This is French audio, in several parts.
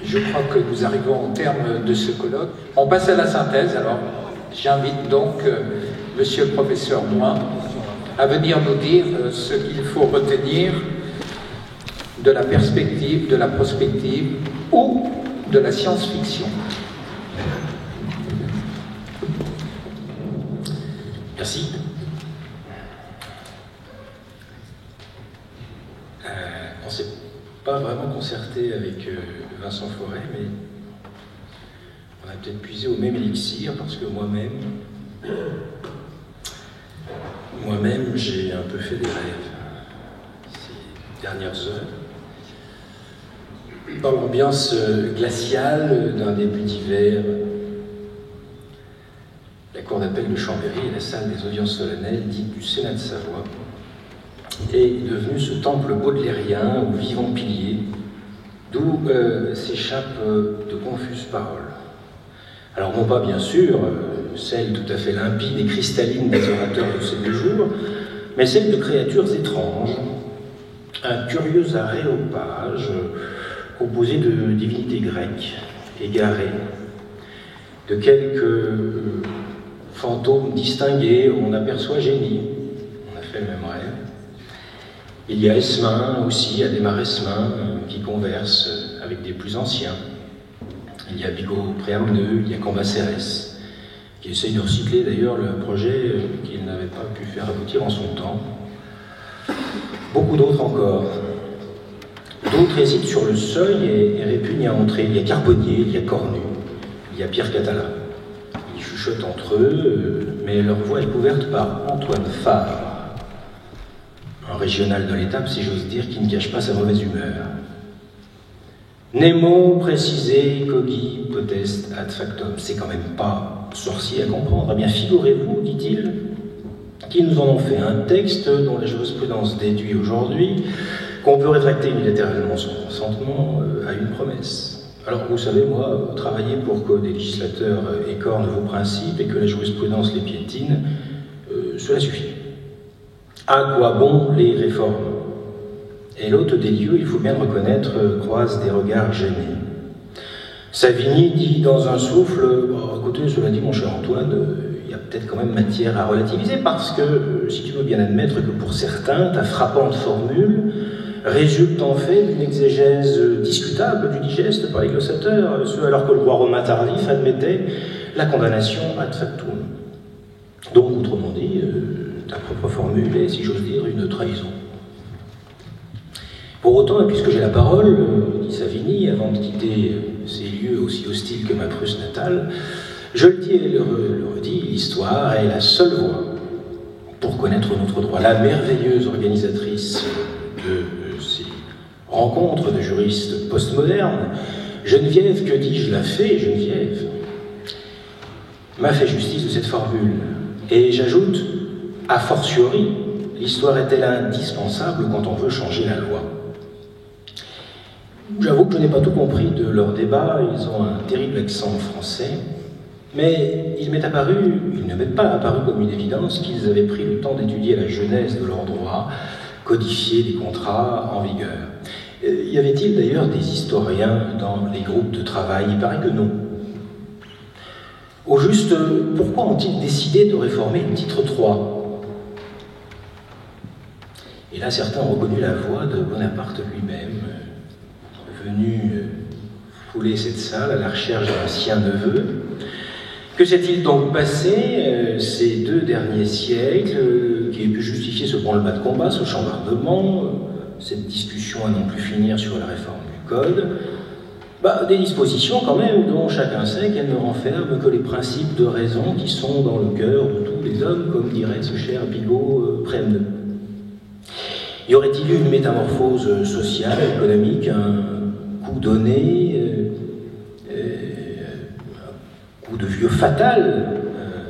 Je crois que nous arrivons au terme de ce colloque. On passe à la synthèse. Alors, j'invite donc Monsieur le professeur Moin à venir nous dire ce qu'il faut retenir de la perspective, de la prospective ou de la science-fiction. Merci. On ne s'est pas vraiment concerté avec Vincent Forêt, mais on a peut-être puisé au même élixir, parce que moi-même, j'ai un peu fait des rêves ces dernières heures. Dans l'ambiance glaciale d'un début d'hiver, la cour d'appel de Chambéry et la salle des audiences solennelles dite du Sénat de Savoie est devenue ce temple baudelairien aux vivants piliers, d'où s'échappent de confuses paroles. Alors non pas bien sûr celles tout à fait limpides et cristallines des orateurs de ces deux jours, mais celles de créatures étranges, un curieux aréopage composé de divinités grecques égarées, de quelques fantômes distingués où on aperçoit génie. On a fait le même rêve. Il y a Esmin aussi, Adhémar Esmin, qui converse avec des plus anciens. Il y a Bigot Préamneux, il y a Cambacérès, qui essaye de recycler d'ailleurs le projet qu'il n'avait pas pu faire aboutir en son temps. Beaucoup d'autres encore. D'autres hésitent sur le seuil et répugnent à entrer. Il y a Carbonnier, il y a Cornu, il y a Pierre Catala. Ils chuchotent entre eux, mais leur voix est couverte par Antoine Fabre, un régional de l'étape, si j'ose dire, qui ne cache pas sa mauvaise humeur. Nemo précisé cogit potest ad factum. C'est quand même pas sorcier à comprendre. Eh bien, figurez-vous, dit-il, qu'ils nous en ont fait un texte dont la jurisprudence déduit aujourd'hui qu'on peut rétracter unilatéralement son consentement à une promesse. Alors, vous savez, moi, travailler pour que des législateurs écornent vos principes et que la jurisprudence les piétine, cela suffit. À quoi bon les réformes? Et l'hôte des lieux, il faut bien le reconnaître, croise des regards gênés. Savigny dit dans un souffle, écoutez, cela dit, mon cher Antoine, il y a peut-être quand même matière à relativiser, parce que, si tu veux bien admettre que pour certains, ta frappante formule résulte en fait d'une exégèse discutable du digeste par les glossateurs, ce alors que le roi romain tardif admettait la condamnation ad factum. Donc, autrement dit, ta propre formule est, si j'ose dire, une trahison. Pour autant, et puisque j'ai la parole, dit Savigny, avant de quitter ces lieux aussi hostiles que ma Prusse natale, je le dis et le redis, l'histoire est la seule voie pour connaître notre droit. La merveilleuse organisatrice de ces rencontres de juristes postmodernes, Geneviève, que dis-je, la fée Geneviève, m'a fait justice de cette formule. Et j'ajoute, a fortiori, l'histoire est-elle indispensable quand on veut changer la loi? J'avoue que je n'ai pas tout compris de leur débat, ils ont un terrible accent français, mais il ne m'est pas apparu comme une évidence qu'ils avaient pris le temps d'étudier la genèse de leurs droits, codifier des contrats en vigueur. Y avait-il d'ailleurs des historiens dans les groupes de travail? Il paraît que non. Au juste, pourquoi ont-ils décidé de réformer le titre 3? Et là, certains ont reconnu la voix de Bonaparte lui-même, venu fouler cette salle à la recherche d'un sien neveu. Que s'est-il donc passé ces 2 derniers siècles qui aient pu justifier ce branle-bas de combat, ce chambardement, cette discussion à non plus finir sur la réforme du Code? Des dispositions quand même dont chacun sait qu'elles ne renferment que les principes de raison qui sont dans le cœur de tous les hommes, comme dirait ce cher Bigot Préamneux. Y aurait-il eu une métamorphose sociale, économique, un coup donné, un coup de vieux fatal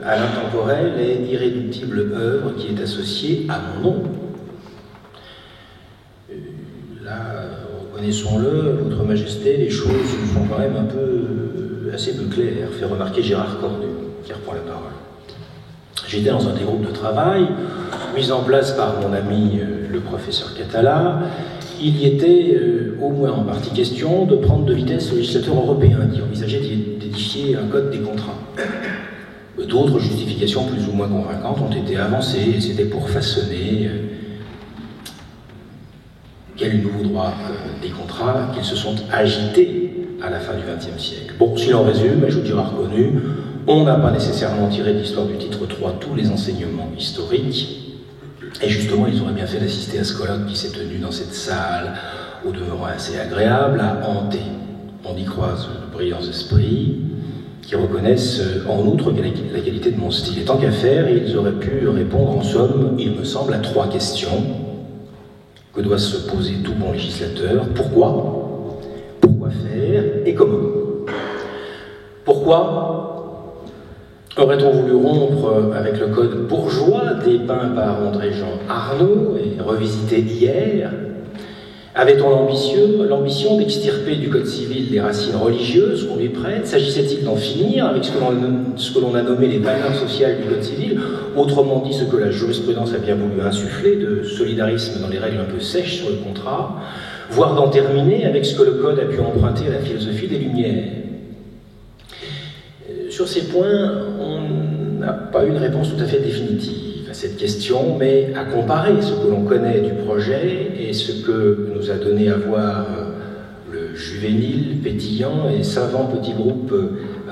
à l'intemporelle et irréductible œuvre qui est associée à mon nom? Là, reconnaissons-le, Votre Majesté, les choses sont quand même assez peu claires, fait remarquer Gérard Cornu, qui reprend la parole. J'étais dans un des groupes de travail, mis en place par mon ami le professeur Catala, il y était au moins en partie question de prendre de vitesse le législateur européen qui envisageait d'édifier un code des contrats. D'autres justifications plus ou moins convaincantes ont été avancées, et c'était pour façonner quel nouveau droit des contrats qu'ils se sont agités à la fin du XXe siècle. Bon, si l'on résume, je vous dirai reconnu, on n'a pas nécessairement tiré de l'histoire du titre 3 tous les enseignements historiques, et justement, ils auraient bien fait d'assister à ce colloque qui s'est tenu dans cette salle, au demeurant assez agréable, à hanter. On y croise de brillants esprits qui reconnaissent en outre la qualité de mon style. Et tant qu'à faire, ils auraient pu répondre en somme, il me semble, à 3 questions que doit se poser tout bon législateur. Pourquoi? Pourquoi faire? Et comment? Pourquoi aurait-on voulu rompre avec le code bourgeois dépeint par André-Jean Arnaud et revisité hier? Avait-on l'ambition d'extirper du code civil les racines religieuses qu'on lui prête? S'agissait-il d'en finir avec ce que l'on a nommé les valeurs sociales du code civil, autrement dit ce que la jurisprudence a bien voulu insuffler, de solidarisme dans les règles un peu sèches sur le contrat, voire d'en terminer avec ce que le code a pu emprunter à la philosophie des Lumières? Sur ces points, on n'a pas une réponse tout à fait définitive à cette question, mais à comparer ce que l'on connaît du projet et ce que nous a donné à voir le juvénile, pétillant et savant petit groupe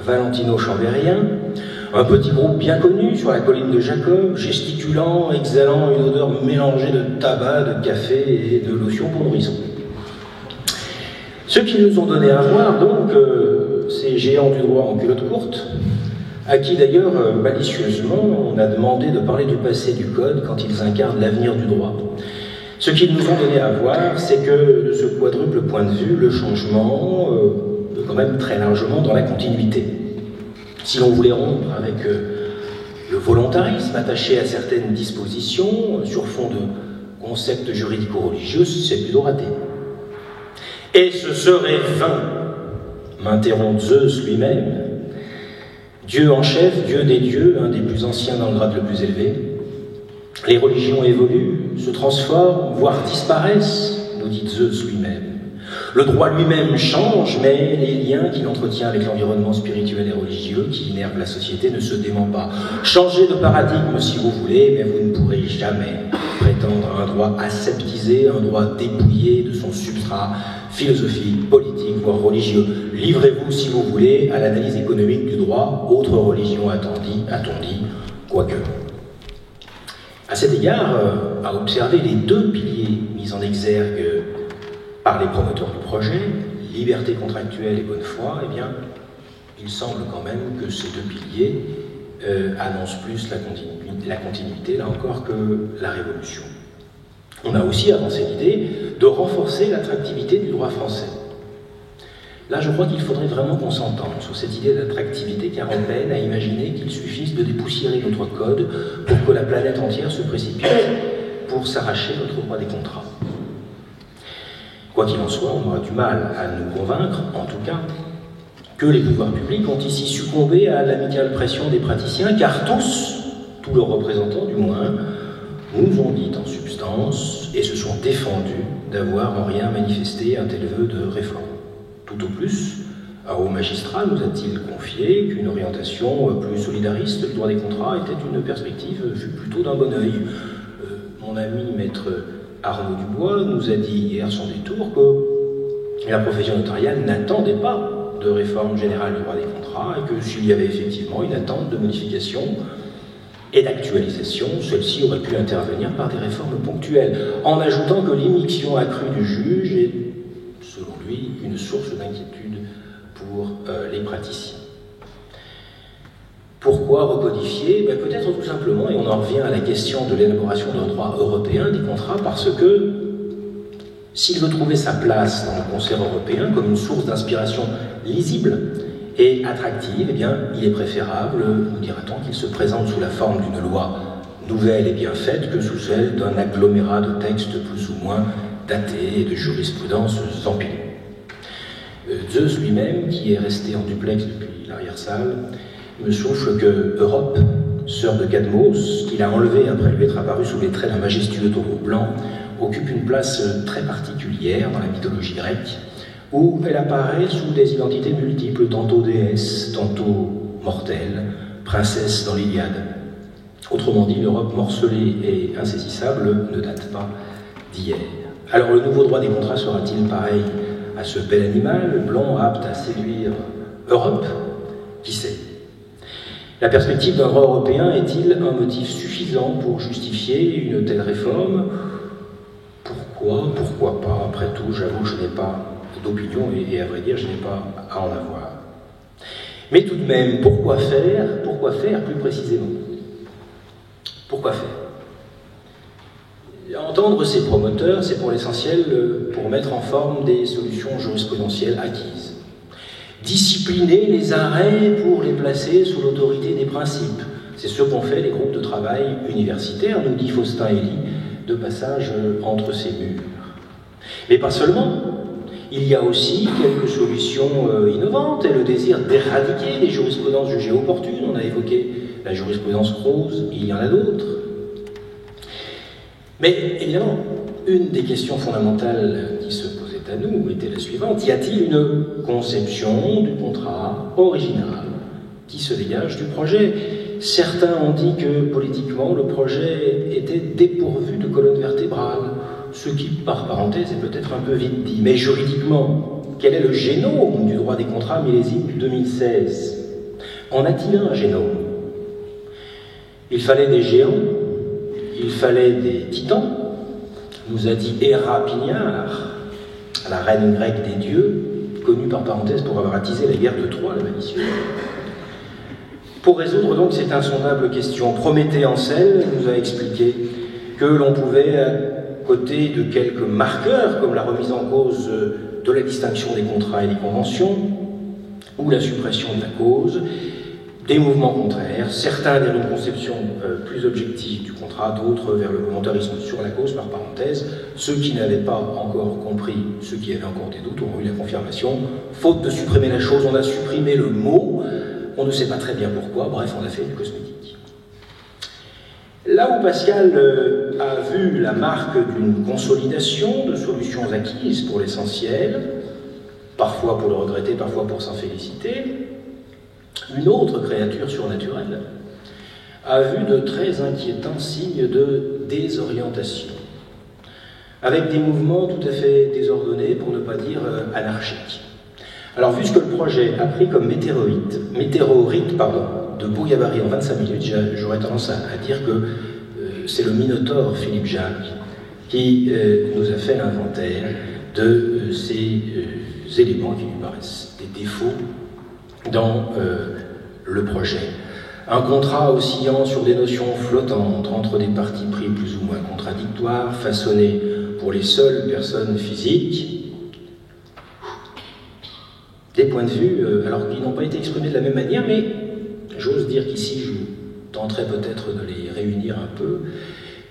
valentino-chambérien, un petit groupe bien connu sur la colline de Jacob, gesticulant, exhalant une odeur mélangée de tabac, de café et de lotion pour nourrisson. Ceux qui nous ont donné à voir, donc, ces géants du droit en culotte courte, à qui d'ailleurs, malicieusement, on a demandé de parler du passé du Code quand ils incarnent l'avenir du droit. Ce qu'ils nous ont donné à voir, c'est que de ce quadruple point de vue, le changement est quand même très largement dans la continuité. Si l'on voulait rompre avec le volontarisme attaché à certaines dispositions sur fond de concepts juridico-religieux, c'est plutôt raté. Et ce serait vain, m'interrompt Zeus lui-même, Dieu en chef, Dieu des dieux, un des plus anciens dans le grade le plus élevé. Les religions évoluent, se transforment, voire disparaissent, nous dit Zeus lui-même. Le droit lui-même change, mais les liens qu'il entretient avec l'environnement spirituel et religieux qui innerve la société ne se dément pas. Changez de paradigme si vous voulez, mais vous ne pourrez jamais prétendre à un droit aseptisé, un droit dépouillé de son substrat philosophique, politique, voire religieux. Livrez-vous, si vous voulez, à l'analyse économique du droit, autre religion a-t-on dit, quoique. À cet égard, à observer les 2 piliers mis en exergue par les promoteurs du projet, liberté contractuelle et bonne foi, eh bien, il semble quand même que ces 2 piliers annoncent plus la continuité, là encore, que la révolution. On a aussi avancé l'idée de renforcer l'attractivité du droit français. Là, je crois qu'il faudrait vraiment qu'on s'entende sur cette idée d'attractivité, car on peine à imaginer qu'il suffise de dépoussiérer notre code pour que la planète entière se précipite pour s'arracher notre droit des contrats. Quoi qu'il en soit, on aura du mal à nous convaincre, en tout cas, que les pouvoirs publics ont ici succombé à l'amicale pression des praticiens, car tous leurs représentants du moins, nous ont dit en substance et se sont défendus d'avoir en rien manifesté un tel vœu de réforme. Tout au plus, un haut magistrat nous a-t-il confié qu'une orientation plus solidariste du droit des contrats était une perspective vue plutôt d'un bon œil. Mon ami maître Arnaud Dubois nous a dit hier sans détour que la profession notariale n'attendait pas de réforme générale du droit des contrats et que s'il y avait effectivement une attente de modification et d'actualisation, celle-ci aurait pu intervenir par des réformes ponctuelles, en ajoutant que l'immixtion accrue du juge est, selon lui, une source d'inquiétude pour les praticiens. Pourquoi recodifier? Peut-être tout simplement, et on en revient à la question de l'élaboration d'un droit européen des contrats, parce que s'il veut trouver sa place dans le concert européen comme une source d'inspiration lisible et attractive, eh bien, il est préférable, nous dira-t-on, qu'il se présente sous la forme d'une loi nouvelle et bien faite que sous celle d'un agglomérat de textes plus ou moins datés et de jurisprudences empilées. Zeus lui-même, qui est resté en duplex depuis l'arrière-salle, me souffle que Europe, sœur de Cadmos, qu'il a enlevé après lui être apparu sous les traits d'un majestueux taureau blanc, occupe une place très particulière dans la mythologie grecque, où elle apparaît sous des identités multiples, tantôt déesse, tantôt mortelle, princesse dans l'Iliade. Autrement dit, l'Europe morcelée et insaisissable ne date pas d'hier. Alors le nouveau droit des contrats sera-t-il pareil à ce bel animal, blanc, apte à séduire Europe? Qui sait? La perspective d'un droit européen est-il un motif suffisant pour justifier une telle réforme? Pourquoi pas? Après tout, j'avoue que je n'ai pas d'opinion et à vrai dire, je n'ai pas à en avoir. Mais tout de même, pourquoi faire? Pourquoi faire plus précisément? Pourquoi faire? Entendre ces promoteurs, c'est pour l'essentiel pour mettre en forme des solutions jurisprudentielles acquises. Discipliner les arrêts pour les placer sous l'autorité des principes. C'est ce qu'ont fait les groupes de travail universitaires, nous dit Faustin Elie, de passage entre ces murs. Mais pas seulement. Il y a aussi quelques solutions innovantes et le désir d'éradiquer des jurisprudences jugées opportunes. On a évoqué la jurisprudence Rose, il y en a d'autres. Mais évidemment, une des questions fondamentales qui se posait à nous était la suivante: y a-t-il une conception du contrat original qui se dégage du projet? Certains ont dit que politiquement le projet était dépourvu de colonne vertébrale, ce qui, par parenthèse, est peut-être un peu vite dit. Mais juridiquement, quel est le génome du droit des contrats millésime 2016? En a-t-il un génome? Il fallait des géants, il fallait des titans, nous a dit Héra Pignard, la reine grecque des dieux, connue par parenthèse pour avoir attisé la guerre de Troie, la malicieuse. Pour résoudre donc cette insondable question, Prométhée Ancel nous a expliqué que l'on pouvait, à côté de quelques marqueurs, comme la remise en cause de la distinction des contrats et des conventions, ou la suppression de la cause, des mouvements contraires, certains vers une conception plus objective du contrat, d'autres vers le volontarisme sur la cause, par parenthèse. Ceux qui n'avaient pas encore compris, ceux qui avaient encore des doutes, auront eu la confirmation. Faute de supprimer la chose, on a supprimé le mot, on ne sait pas très bien pourquoi, bref, on a fait du cosmétique. Là où Pascal a vu la marque d'une consolidation de solutions acquises pour l'essentiel, parfois pour le regretter, parfois pour s'en féliciter, une autre créature surnaturelle a vu de très inquiétants signes de désorientation, avec des mouvements tout à fait désordonnés, pour ne pas dire anarchiques. Alors, vu ce que le projet a pris comme météorite de beau gabarit en 25 minutes, j'aurais tendance à dire que c'est le Minotaure Philippe Jacques qui nous a fait l'inventaire de ces éléments qui lui paraissent des défauts dans le projet. Un contrat oscillant sur des notions flottantes entre des partis pris plus ou moins contradictoires, façonnés pour les seules personnes physiques, des points de vue, alors qu'ils n'ont pas été exprimés de la même manière, mais j'ose dire qu'ici je tenterai peut-être de les réunir un peu,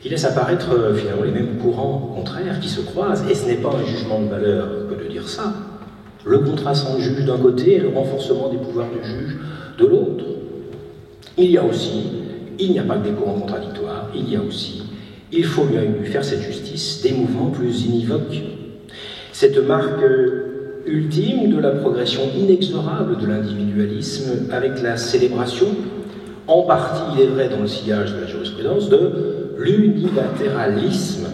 qui laissent apparaître finalement les mêmes courants contraires qui se croisent, et ce n'est pas un jugement de valeur que de dire ça. Le contrat sans juge d'un côté et le renforcement des pouvoirs du juge de l'autre. Il y a aussi, il n'y a pas que des courants contradictoires, il y a aussi, il faut lui faire cette justice, des mouvements plus univoques. Cette marque ultime de la progression inexorable de l'individualisme avec la célébration, en partie, il est vrai, dans le sillage de la jurisprudence, de l'unilatéralisme,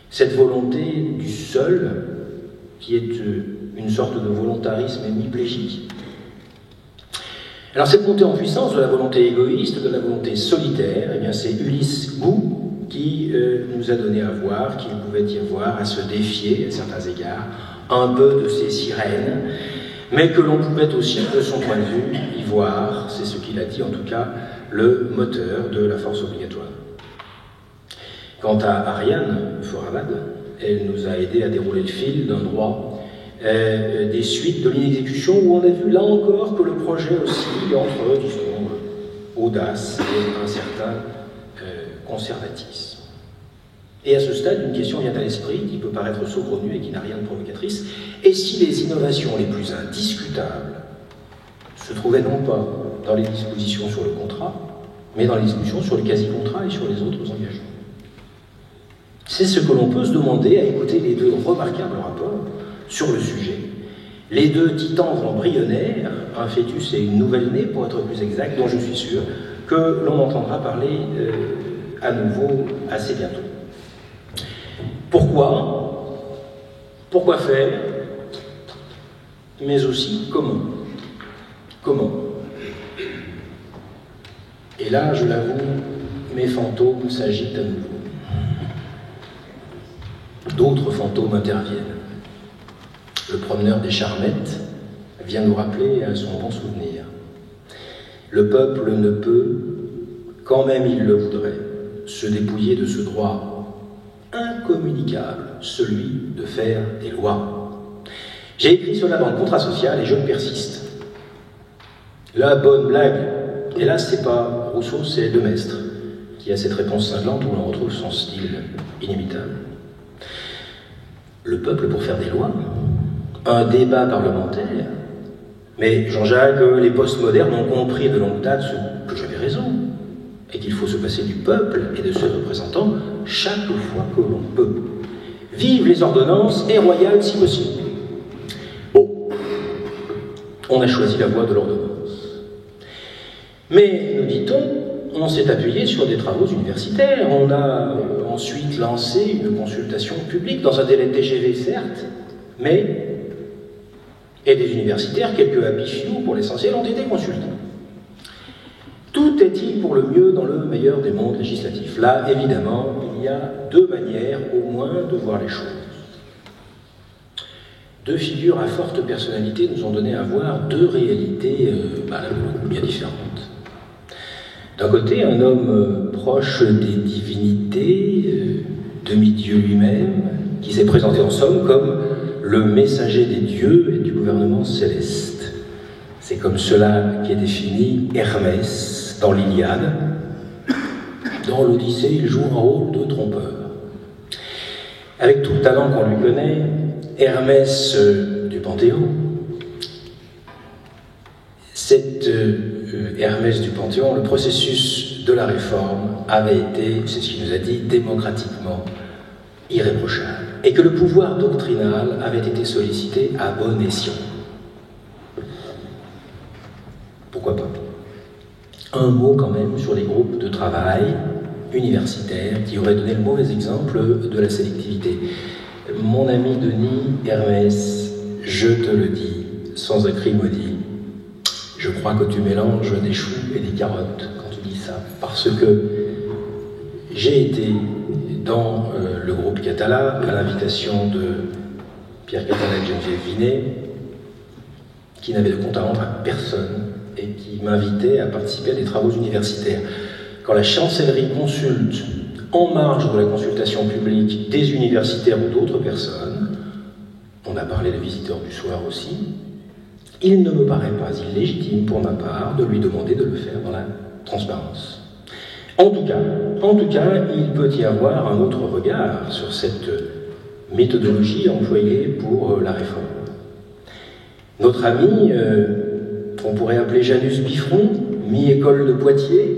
cette volonté du seul, qui est une sorte de volontarisme hémiplégique. Alors cette montée en puissance de la volonté égoïste, de la volonté solitaire, eh bien c'est Ulysse Gou qui nous a donné à voir qu'il pouvait y avoir à se défier, à certains égards, un peu de ces sirènes, mais que l'on pouvait aussi, de son point de vue, y voir, c'est ce qu'il a dit en tout cas, le moteur de la force obligatoire. Quant à Ariane Fourabad, elle nous a aidé à dérouler le fil d'un droit des suites de l'inexécution, où on a vu là encore que le projet oscille entre, disons, audace et un certain conservatisme. Et à ce stade, une question vient à l'esprit qui peut paraître saugrenue et qui n'a rien de provocatrice. Et si les innovations les plus indiscutables se trouvaient non pas dans les dispositions sur le contrat, mais dans les discussions sur le quasi-contrat et sur les autres engagements? C'est ce que l'on peut se demander à écouter les deux remarquables rapports sur le sujet. Les deux titans embryonnaires, un fœtus et une nouvelle-née pour être plus exact, dont je suis sûr que l'on entendra parler à nouveau assez bientôt. Pourquoi? Pourquoi faire? Mais aussi comment? Comment? Et là, je l'avoue, mes fantômes s'agitent à nouveau. D'autres fantômes interviennent. Le promeneur des Charmettes vient nous rappeler à son bon souvenir. Le peuple ne peut, quand même il le voudrait, se dépouiller de ce droit incommunicable, celui de faire des lois. J'ai écrit cela dans le contrat social et je persiste. La bonne blague, hélas, c'est pas Rousseau, c'est Demestre, qui a cette réponse cinglante où l'on retrouve son style inimitable. Le peuple pour faire des lois, un débat parlementaire. Mais Jean-Jacques, les postmodernes ont compris de longue date que j'avais raison, et qu'il faut se passer du peuple et de ses représentants chaque fois que l'on peut. Vive les ordonnances et royales si possible. Bon, on a choisi la voie de l'ordonnance. Mais, nous dit-on, on s'est appuyé sur des travaux universitaires. On a ensuite lancé une consultation publique dans un délai de TGV, certes, mais et des universitaires, quelques habifiaux pour l'essentiel, ont été consultés. Tout est-il pour le mieux dans le meilleur des mondes législatifs? Là, évidemment, il y a deux manières, au moins, de voir les choses. Deux figures à forte personnalité nous ont donné à voir deux réalités bien différentes. D'un côté, un homme proche des divinités, demi-dieu lui-même, qui s'est présenté en somme comme le messager des dieux et du gouvernement céleste. C'est comme cela qu'est défini Hermès dans l'Iliade. Dans l'Odyssée, il joue un rôle de trompeur. Avec tout le talent qu'on lui connaît, Hermès du Panthéon, cet Hermès du Panthéon, le processus de la réforme avait été, c'est ce qu'il nous a dit, démocratiquement irréprochable, et que le pouvoir doctrinal avait été sollicité à bon escient. Pourquoi pas? Un mot quand même sur les groupes de travail universitaires qui auraient donné le mauvais exemple de la sélectivité. Mon ami Denis Hermès, je te le dis, sans acrimonie, je crois que tu mélanges des choux et des carottes quand tu dis ça, parce que j'ai été dans le groupe Catala, à l'invitation de Pierre Catala et Geneviève Vinet, qui n'avait de compte à rendre à personne et qui m'invitait à participer à des travaux universitaires. Quand la chancellerie consulte, en marge de la consultation publique, des universitaires ou d'autres personnes, on a parlé de visiteurs du soir aussi, il ne me paraît pas illégitime pour ma part de lui demander de le faire dans la transparence. En tout cas, il peut y avoir un autre regard sur cette méthodologie employée pour la réforme. Notre ami, on pourrait appeler Janus Biffron, mi-école de Poitiers,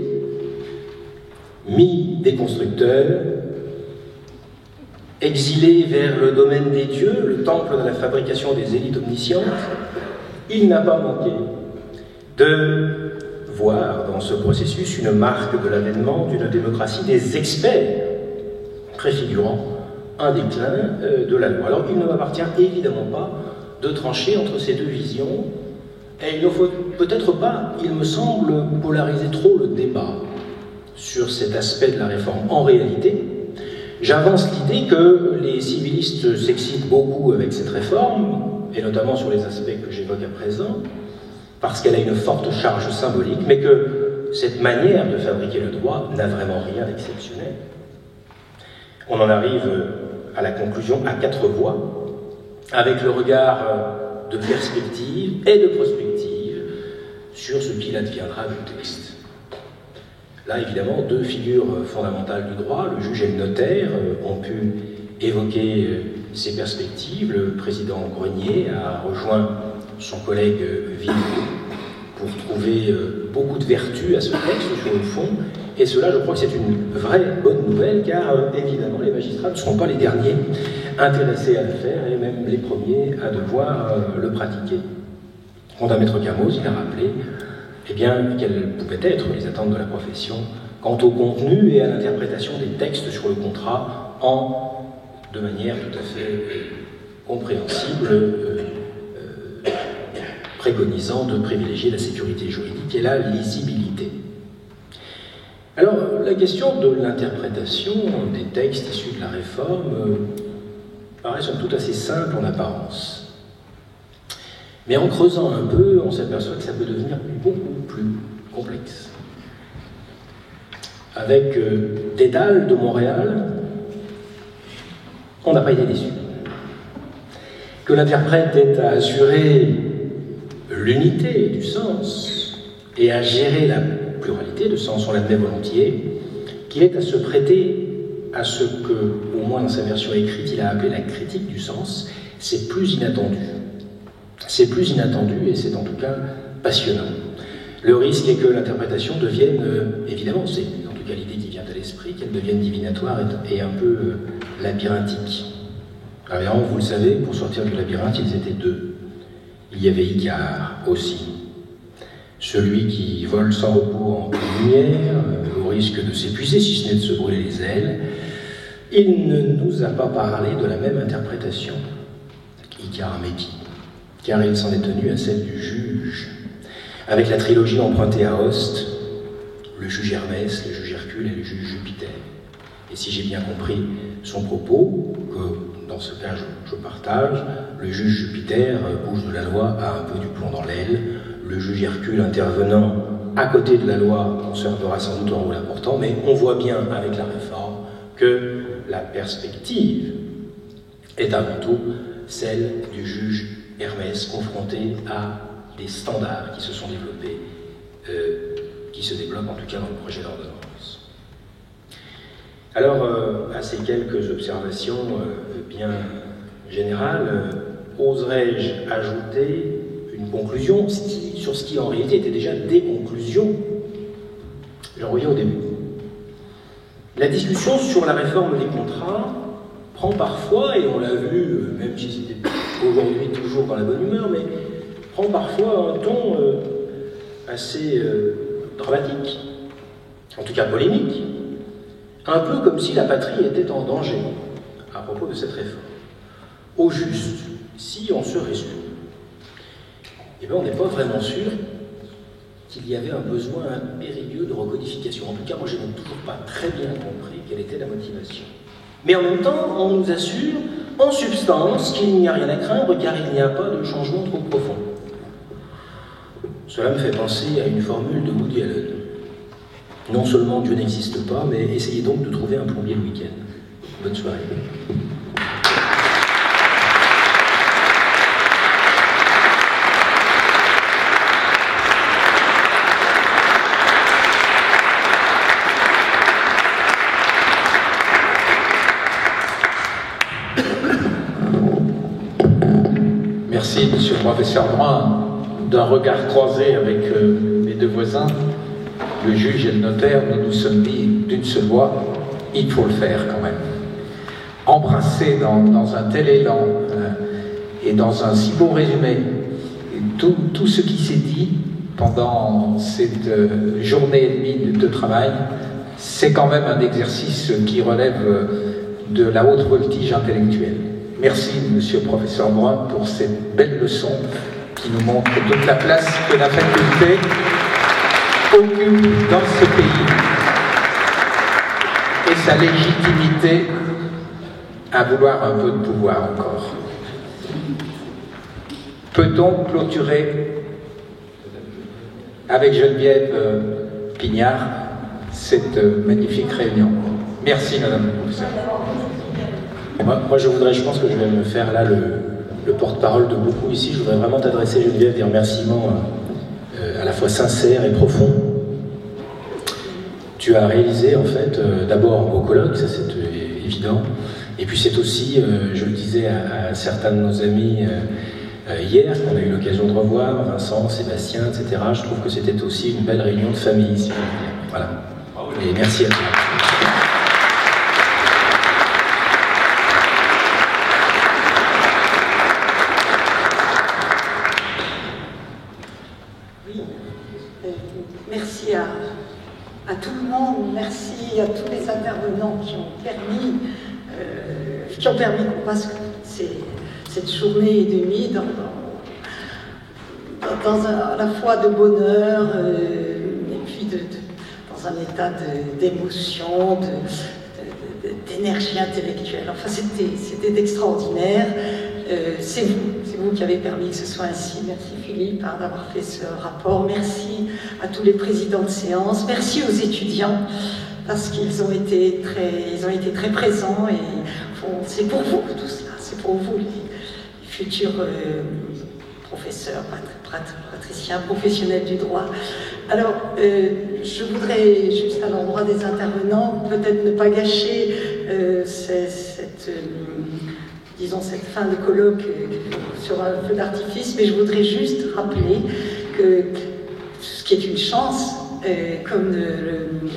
mi-déconstructeur, exilé vers le domaine des dieux, le temple de la fabrication des élites omniscientes, il n'a pas manqué de voir dans ce processus une marque de l'avènement d'une démocratie des experts, préfigurant un déclin de la loi. Alors il ne m'appartient évidemment pas de trancher entre ces deux visions, et il ne faut peut-être pas, il me semble, polariser trop le débat sur cet aspect de la réforme. En réalité, j'avance l'idée que les civilistes s'excitent beaucoup avec cette réforme, et notamment sur les aspects que j'évoque à présent, parce qu'elle a une forte charge symbolique, mais que cette manière de fabriquer le droit n'a vraiment rien d'exceptionnel. On en arrive à la conclusion à 4 voies, avec le regard de perspective et de prospective sur ce qu'il adviendra du texte. Là, évidemment, deux figures fondamentales du droit, le juge et le notaire, ont pu évoquer ces perspectives. Le président Grenier a rejoint son collègue Villeroy pour trouver beaucoup de vertus à ce texte sur le fond, Et cela, je crois que c'est une vraie bonne nouvelle, car évidemment, les magistrats ne seront pas les derniers intéressés à le faire, et même les premiers à devoir le pratiquer. Quant à Maître Camus, il a rappelé eh bien, quelles pouvaient être les attentes de la profession quant au contenu et à l'interprétation des textes sur le contrat de manière tout à fait compréhensible, préconisant de privilégier la sécurité juridique et la lisibilité. Alors, la question de l'interprétation des textes issus de la Réforme paraît somme toute assez simple en apparence. Mais en creusant un peu, on s'aperçoit que ça peut devenir beaucoup plus complexe. Avec Dédale de Montréal, on n'a pas été déçu. Que l'interprète ait à assurer l'unité du sens et à gérer la pluralité de sens, on l'admet volontiers, qu'il est à se prêter à ce que, au moins dans sa version écrite, il a appelé la critique du sens, c'est plus inattendu. C'est plus inattendu et c'est en tout cas passionnant. Le risque est que l'interprétation devienne, évidemment, c'est en tout cas l'idée qui vient à l'esprit, qu'elle devienne divinatoire et un peu labyrinthique. Alors, vous le savez, pour sortir du labyrinthe, ils étaient deux. Il y avait Icare aussi, celui qui vole sans repos en pleine lumière, au risque de s'épuiser, si ce n'est de se brûler les ailes. Il ne nous a pas parlé de la même interprétation, Icare Métis, car il s'en est tenu à celle du juge. Avec la trilogie empruntée à Hoste, le juge Hermès, le juge Hercule et le juge Jupiter. Et si j'ai bien compris son propos, que dans ce cas je partage, le juge Jupiter, bouge de la loi, a un peu du plomb dans l'aile, le juge Hercule intervenant à côté de la loi conservera sans doute un rôle important, mais on voit bien avec la Réforme que la perspective est avant tout celle du juge Hermès confronté à des standards qui se sont développés, qui se développent en tout cas dans le projet d'ordonnance. Alors, à ces quelques observations bien générales, oserais-je ajouter une conclusion sur ce qui en réalité était déjà des conclusions. J'en reviens au début. La discussion sur la réforme des contrats prend parfois, et on l'a vu, même si c'était aujourd'hui toujours dans la bonne humeur, mais prend parfois un ton assez dramatique, en tout cas polémique, un peu comme si la patrie était en danger à propos de cette réforme. Au juste, si on se résume, eh bien on n'est pas vraiment sûr qu'il y avait un besoin impérieux de recodification. En tout cas, moi je n'ai toujours pas très bien compris quelle était la motivation. Mais en même temps, on nous assure, en substance, qu'il n'y a rien à craindre car il n'y a pas de changement trop profond. Cela me fait penser à une formule de Woody Allen. Non seulement Dieu n'existe pas, mais essayez donc de trouver un plombier le week-end. Bonne soirée. Merci, monsieur le professeur Brun. D'un regard croisé avec mes deux voisins, le juge et le notaire, nous nous sommes dit d'une seule voix, il faut le faire quand même. Embrasser dans un tel élan et dans un si beau résumé tout ce qui s'est dit pendant cette journée et demie de travail, c'est quand même un exercice qui relève de la haute voltige intellectuelle. Merci, monsieur le professeur Brun, pour cette belle leçon qui nous montre toute la place que la faculté occupe dans ce pays et sa légitimité à vouloir un peu de pouvoir encore. Peut-on clôturer avec Geneviève Pignard cette magnifique réunion? Merci, madame la professeure. Moi, je pense que je vais me faire là le porte-parole de beaucoup ici. Je voudrais vraiment t'adresser, Geneviève, des remerciements à la fois sincères et profonds. Tu as réalisé, en fait, d'abord un beau colloque, ça c'est évident. Et puis c'est aussi, je le disais à certains de nos amis hier, qu'on a eu l'occasion de revoir, Vincent, Sébastien, etc. Je trouve que c'était aussi une belle réunion de famille, si je veux dire. Voilà. et merci à toi. Merci à tout le monde, merci à tous les intervenants qui ont permis qu'on passe cette journée et demie à la fois de bonheur et puis dans un état d'émotion, d'énergie intellectuelle. Enfin, c'était extraordinaire. C'est vous qui avez permis que ce soit ainsi. Merci Philippe d'avoir fait ce rapport. Merci à tous les présidents de séance. Merci aux étudiants parce qu'ils ont été très présents et c'est pour vous tout cela. C'est pour vous les futurs professeurs, patriciens, professionnels du droit. Alors, je voudrais juste à l'endroit des intervenants peut-être ne pas gâcher cette fin de colloque sur un feu d'artifice, mais je voudrais juste rappeler que ce qui est une chance, comme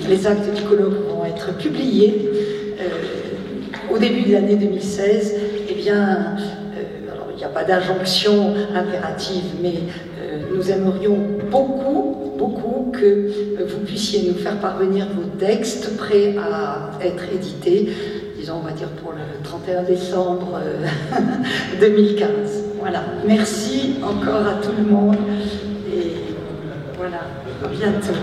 les actes du colloque vont être publiés au début de l'année 2016, eh bien, alors il n'y a pas d'injonction impérative, mais nous aimerions beaucoup que vous puissiez nous faire parvenir vos textes prêts à être édités, disons, on va dire pour le 31 décembre 2015. Voilà. Merci encore à tout le monde et voilà, à bientôt.